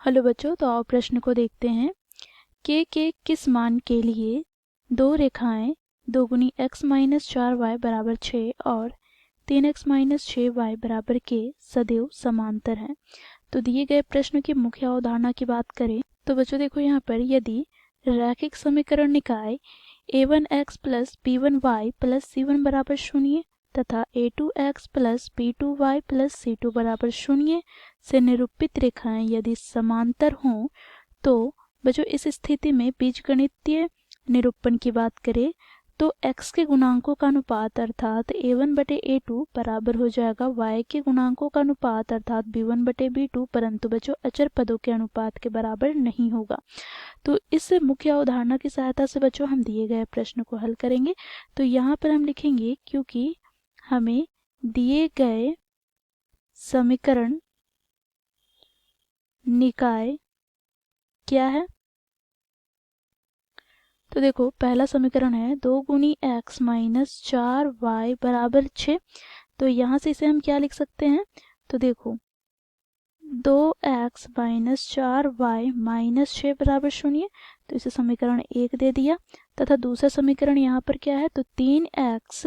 Hello बच्चों, तो आओ प्रश्न को देखते हैं। के किस मान के लिए दो रेखाएं 2 गुनी x माइनस 4y बराबर 6 और 3x माइनस 6y बराबर के सदैव समांतर हैं। तो दिए गए प्रश्न की मुख्य अवधारणा की बात करें तो बच्चों देखो यहाँ पर यदि रैखिक समीकरण निकाय a1x plus b1y plus c1 बराबर 0 तथा a2x plus b2y plus c2 बराबर 0 से निरूपित रेखाएं यदि समांतर हों तो बच्चों इस स्थिति में बीजगणितीय निरूपण की बात करें तो x के गुणांकों का अनुपात अर्थात a1 बटे a2 बराबर हो जाएगा y के गुणांकों का अनुपात अर्थात b1 बटे b2, परंतु बच्चों अचर पदों के अनुपात के बराबर नहीं होगा। तो इस मुख्य अवधारणा की सहायता से बच्चों हम दिए गए प्रश्न को हल करेंगे। तो यहाँ पर हम लिखेंगे क्योंकि हमें दिए गए समीकरण निकाय क्या है, तो देखो पहला समीकरण है 2 गुनी x माइनस 4y बराबर 6। तो यहाँ से इसे हम क्या लिख सकते हैं, तो देखो 2x माइनस 4y माइनस 6 बराबर 0, तो इसे समीकरण 1 दे दिया। तथा दूसरा समीकरण यहाँ पर क्या है, तो 3x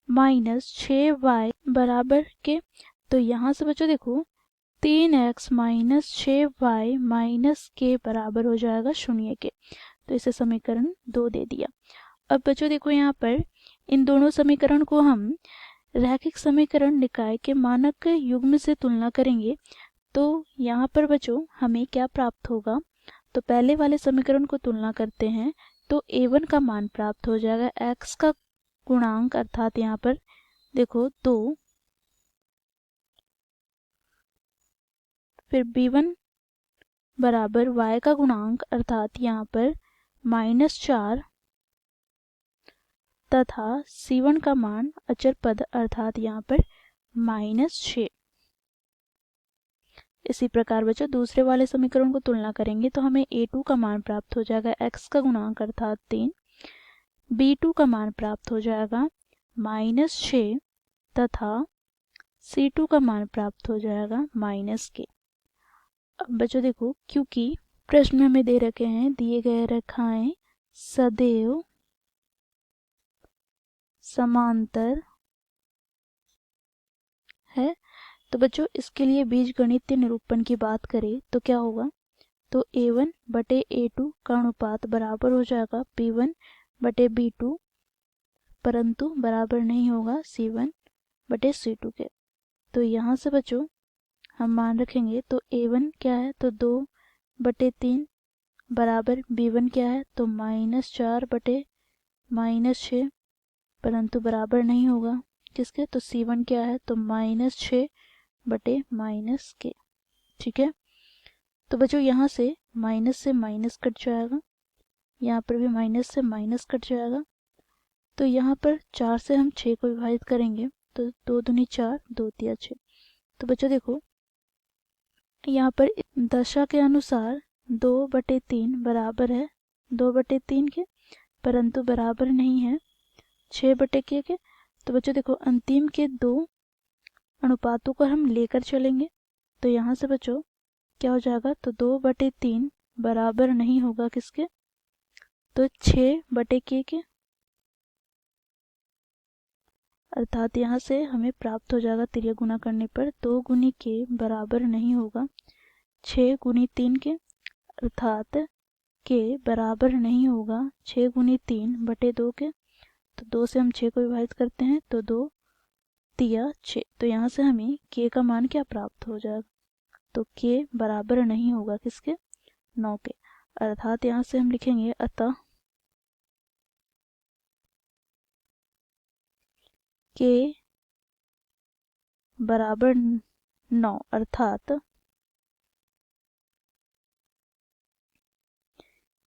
माइनस 6y बराबर के, तो यहाँ से बच्चों देखो 3x माइनस 6y माइनस के बराबर हो जाएगा 0 के, तो इसे समीकरण 2 दे दिया। अब बच्चों देखो यहाँ पर इन दोनों समीकरण को हम रैखिक समीकरण निकाय के मानक युग्म से तुलना करेंगे तो यहाँ पर बच्चों हमें क्या प्राप्त होगा, तो पहले वाले समीकरण को तुलना करते हैं तो a1 का मान प्राप्त हो जाएगा, x का गुणांक अर्थात यहाँ पर देखो 2, फिर b1 बराबर y का गुणांक अर्थात यहाँ पर -4 तथा c1 का मान अचर पद अर्थात यहाँ पर -6। इसी प्रकार बच्चों दूसरे वाले समीकरण को तुलना करेंगे तो हमें a2 का मान प्राप्त हो जाएगा x का गुणांक अर्थात 3, b2 का मान प्राप्त हो जाएगा -6 तथा c2 का मान प्राप्त हो जाएगा -k। अब बच्चों देखो क्योंकि प्रश्न में हमें दे रखे हैं दिए गए रेखाएं सदैव समांतर है, तो बच्चों इसके लिए बीजगणितीय निरूपण की बात करें तो क्या होगा, तो a1 बटे a2 का अनुपात बराबर हो जाएगा b1 बटे b2, परंतु बराबर नहीं होगा c1 बटे c2 के। तो यहाँ से बच्चों हम मान रखेंगे तो a1 क्या है, तो 2 बटे 3 बराबर b1 क्या है, तो -4 बटे -6, परंतु बराबर नहीं होगा किसके, तो c1 क्या है, तो -6 बटे -k। ठीक है, तो बच्चों यहाँ से माइनस कट जाएगा, यहाँ पर भी माइनस से माइनस कट जाएगा। तो यहाँ पर 4 से हम 6 को विभाजित करेंगे तो 2 दूनी 4, 2 तिया 6। तो बच्चों देखो यहाँ पर दशा के अनुसार 2 बटे 3 बराबर है 2 बटे 3 के, परंतु बराबर नहीं है 6 बटे के। तो बच्चों देखो अंतिम के दो अनुपातों को हम लेकर चलेंगे तो यहाँ से बच्चों क्या हो जाएगा, तो 2 बटे 3 बराबर नहीं होगा किसके, तो 6 बटे के, अर्थात यहाँ से हमें प्राप्त हो जाएगा तिर्यक गुना करने पर 2 गुनी के बराबर नहीं होगा 6 गुनी 3 के, अर्थात के बराबर नहीं होगा 6 गुनी 3 बटे 2 के। तो 2 से हम 6 को विभाजित करते हैं तो 2 तिया 6, तो यहाँ से हमें के का मान क्या प्राप्त हो जाएगा, तो के बराबर नहीं होगा किसके, 9 के, अर्थात यहाँ से हम लिखेंगे अतः के बराबर 9, अर्थात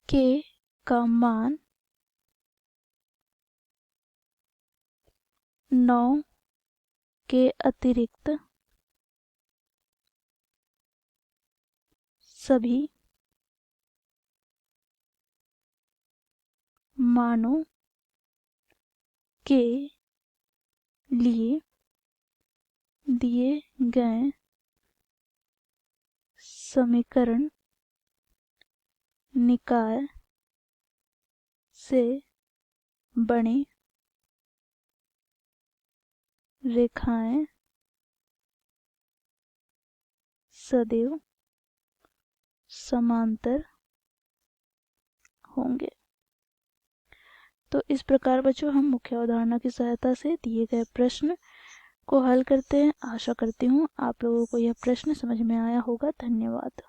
के का मान 9 के अतिरिक्त सभी मानों के लिए दिए गए समीकरण निकाय से बनी रेखाएं सदैव समांतर होंगे। तो इस प्रकार बच्चों हम मुख्य अवधारणा की सहायता से दिए गए प्रश्न को हल करते हैं। आशा करती हूँ आप लोगों को यह प्रश्न समझ में आया होगा। धन्यवाद।